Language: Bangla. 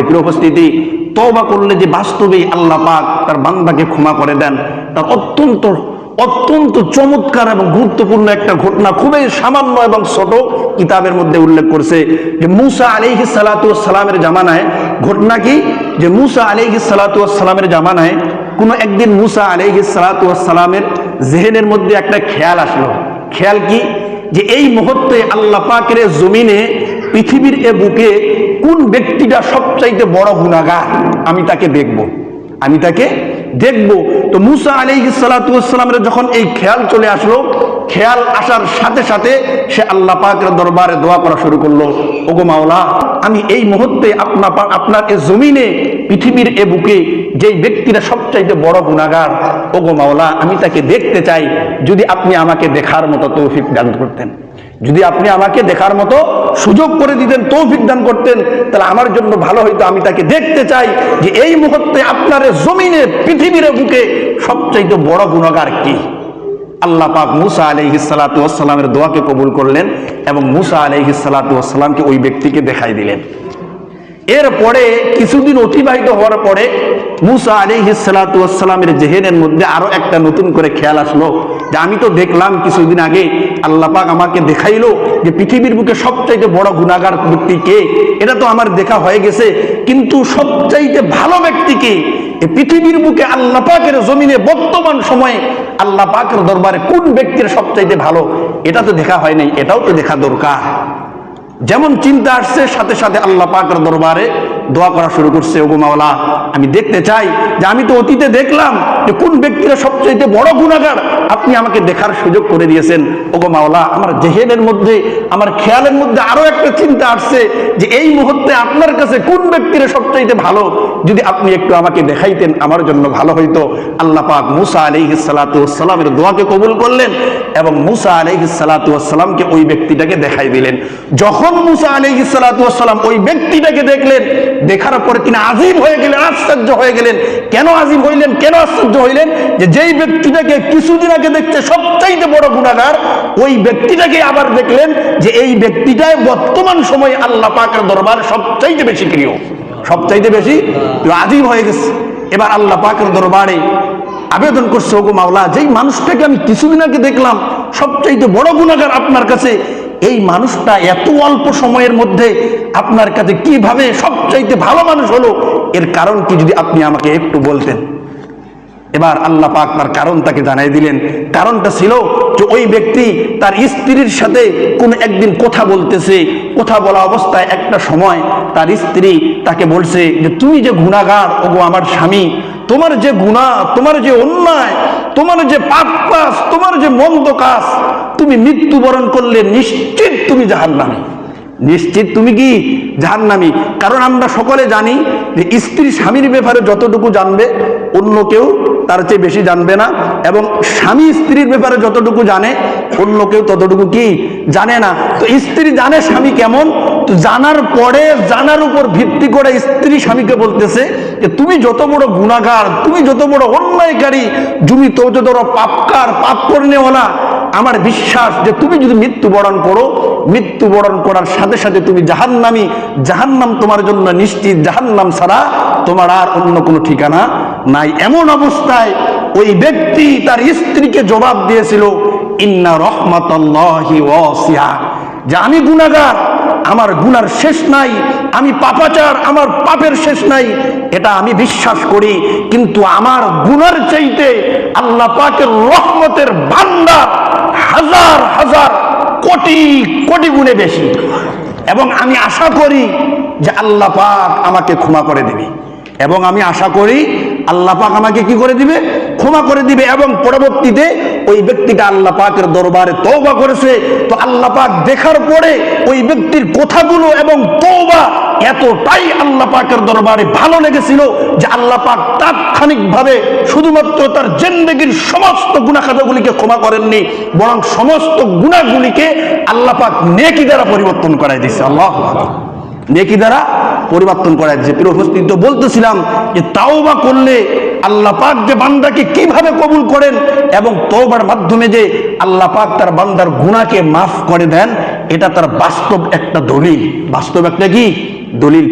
প্রিয় উপস্থিতি, তওবা করলে যে বাস্তবেই আল্লাহ পাক তার বান্দাকে ক্ষমা করে দেন, তার অত্যন্ত অত্যন্ত চমৎকার এবং গুরুত্বপূর্ণ একটা ঘটনা খুবই সামান্য এবং ছোট কিতাবের মধ্যে উল্লেখ করছে যে মুসা আলাইহিস সালাতু ওয়াস সালামের জামানায় ঘটনা কি, যে মুসা আলাইহিস সালাতু ওয়াস সালামের জামানায় কোনো একদিন মুসা আলাইহিস সালাতু ওয়াস সালামের জেহেনের মধ্যে একটা খেয়াল আসলো। খেয়াল কি, যে এই মুহূর্তে আল্লাহ পাকের জমিনে পৃথিবীর এ বুকে কোন ব্যক্তিটা সবচাইতে বড় গুনাহগার, আমি তাকে দেখব। তো মুসা আলাইহিস সালাতু ওয়াস সালামের যখন এই খেয়াল চলে আসলো, খেয়াল আসার সাথে সাথে সে আল্লাহ পাকের দরবারে দোয়া করা শুরু করলো, ওগো মাওলা, আমি এই মুহূর্তে আপনার এই জমিনে পৃথিবীর এ বুকে যেই ব্যক্তিরা সবচাইতে বড় গুনাহগার, ওগো মাওলা, আমি তাকে দেখতে চাই। যদি আপনি আমাকে দেখার মতো তৌফিক দান করতেন, যদি আপনি আমাকে দেখার মতো সুযোগ করে দিতেন, তৌফিক দান করতেন, তাহলে আমার জন্য ভালো হইতো। আমি তাকে দেখতে চাই যে এই মুহূর্তে আপনার জমিনে পৃথিবীর বুকে সবচাইতে বড় গুনাহগার কি। আল্লাহ পাক মুসা আলাইহিস সালাতু ওয়াস সালামের দোয়াকে কবুল করলেন এবং মুসা আলাইহিস সালাতু ওয়াস সালামকে ওই ব্যক্তিকে দেখাই দিলেন। এরপরে কিছুদিন অতিবাহিত হওয়ার পরে মুসা আলাইহিস সালাতু ওয়াস সালামের জেহেনের মধ্যে আরো একটা নতুন করে খেয়াল আসলো যে আমি তো দেখলাম কিছুদিন আগে আল্লাহ পাক আমাকে দেখাইলো যে পৃথিবীর বুকে সবচাইতে বড় গুনাহগার ব্যক্তি কে, এটা তো আমার দেখা হয়ে গেছে, কিন্তু সবচাইতে ভালো ব্যক্তি কে, এই পৃথিবীর বুকে আল্লাহ পাকের জমিনে বর্তমান সময়ে আল্লাহ পাকের দরবারে কোন ব্যক্তির সবচাইতে ভালো, এটা তো দেখা হয় নাই, এটাও তো দেখা দরকার। যেমন চিন্তা আসছে, সাথে সাথে আল্লাহ পাকের দরবারে দোয়া করা শুরু করছে, ওগো মাওলা, আমি দেখতে চাই যে আমি তো অতীতে দেখলাম যে কোন ব্যক্তিরা সবচাইতে বড় গুনাহগার, আপনি আমাকে দেখার সুযোগ করে দিয়েছেন, ওগো মাওলা, আমার জেহেনের মধ্যে, আমার খেয়ালের মধ্যে আরো একটা চিন্তা আসছে যে এই মুহূর্তে আপনার কাছে কোন ব্যক্তিরা সবচাইতে ভালো, যদি আপনি একটু আমাকে দেখাইতেন আমার জন্য ভালো হইতো। আল্লাহ পাক মুসা আলাইহিস সালাতু ওয়াস সালামের দোয়াকে কবুল করলেন এবং মুসা আলাইহিস সালাতু ওয়াস সালামকে ওই ব্যক্তিটাকে দেখাই দিলেন। যখন মুসা আলাইহিস সালাতু ওয়াস সালাম ওই ব্যক্তিটাকে দেখলেন, দেখার পরে তিনি আযীব হয়ে গেলেন, আশ্চর্য হয়ে গেলেন। কেন আযীব হইলেন, কেন আশ্চর্য হইলেন? যে যেই ব্যক্তিটাকে কিছুদিন আগে দেখতে সবচাইতে বড় গুনাহগার, ওই ব্যক্তিটাকে আবার দেখলেন যে এই ব্যক্তিটাই বর্তমান সময়ে আল্লাহ পাকের দরবারে সবচাইতে বেশি প্রিয়, সবচাইতে বেশি আযীব হয়ে গেছে। এবার আল্লাহ পাকের দরবারে আবেদন করছে, ওগো মাওলা, যেই মানুষটাকে আমি কিছুদিন আগে দেখলাম সবচাইতে বড় গুনাহগার আপনার কাছে, এই মানুষটা এত অল্প সময়ের মধ্যে আপনার কাছে কিভাবে সবচাইতে ভালো মানুষ হলো, এর কারণ কি যদি আপনি আমাকে একটু বলতেন। এবার আল্লাহ পাক তার কারণ তাকে জানাই দিলেন। কারণটা ছিল যে ওই ব্যক্তি তার স্ত্রীর সাথে কোন একদিন কথা বলতেছে, কথা বলা অবস্থায় একটা সময় তার স্ত্রী তাকে বলছে যে তুমি যে গুনাহগার, ওগো আমার স্বামী, তোমার যে গুনাহ, তোমার যে অন্যায়, তোমার যে পাপ কাজ, তোমার যে মন্দ কাজ, তুমি মৃত্যুবরণ করলে নিশ্চিত তুমি জাহান্নামী, নিশ্চিত তুমি কি জাহান্নামী। কারণ আমরা সকলে জানি যে স্ত্রী স্বামীর ব্যাপারে যতটুকু জানবে অন্য কেউ তার চেয়ে বেশি জানবে না, এবং স্বামী স্ত্রীর ব্যাপারে যতটুকু জানে অন্য কেউ ততটুকু কি জানে না। তো স্ত্রী জানে স্বামী কেমন, তো জানার পরে জানার উপর ভিত্তি করে স্ত্রী স্বামীকে বলতেছে যে তুমি যত বড় গুনাহগার, তুমি যত বড় অন্যায়কারী, তুমি তত বড় পাপকার, পাপ করনেওয়ালা, আমার বিশ্বাস যে তুমি যদি মৃত্যুবরণ করো, মৃত্যুবরণ করার সাথে সাথে তুমি জাহান্নামী, জাহান্নাম তোমার জন্য নিশ্চিত, জাহান্নাম ছাড়া তোমার আর অন্য কোনো ঠিকানা নাই। এমন অবস্থায় ওই ব্যক্তি তার স্ত্রীকে জবাব দিয়েছিল, ইন্না রাহমাতাল্লাহি ওয়াসিআ, যে আমি গুনাহগার, আমার গুনার শেষ নাই, আমি পাপাচার, আমার পাপের শেষ নাই, এটা আমি বিশ্বাস করি, কিন্তু আমার গুনার চাইতে আল্লাহ পাকের রহমতের ভান্ডার হাজার হাজার কোটি কোটি গুণে বেশি, এবং আমি আশা করি যে আল্লাহ পাক আমাকে ক্ষমা করে দিবে, এবং আমি আশা করি আল্লাহ পাক আমাকে কি করে দিবে, ক্ষমা করে দিবে। এবং পরবর্তীতে ওই ব্যক্তিটা আল্লাহ পাকের দরবারে তওবা করেছে। তো আল্লাহ পাক দেখার পরে ওই ব্যক্তির কথাগুলো এবং তওবা এতটাই আল্লাহ পাকের দরবারে ভালো লেগেছিল যে আল্লাহ পাক তাৎক্ষণিকভাবে শুধুমাত্র তার জিন্দেগীর সমস্ত গুনাহ খাতাগুলিকে ক্ষমা করেননি, বরং সমস্ত গুনাহগুলিকে আল্লাহ পাক নেকি দ্বারা পরিবর্তন করাই দিয়েছে। আল্লাহু আকবার, নেকি দ্বারা পরিবর্তন করা যাচ্ছে। প্রিয় উপস্থিত, বলতেছিলাম যে তাওবা করলে আল্লাহ পাক যে বান্দাকে কিভাবে কবুল করেন এবং তওবার মাধ্যমে যে আল্লাহ পাক তার বান্দার গুনাহকে মাফ করে দেন, এটা তার বাস্তব একটা দলিল, বাস্তব একটা কি দলিল।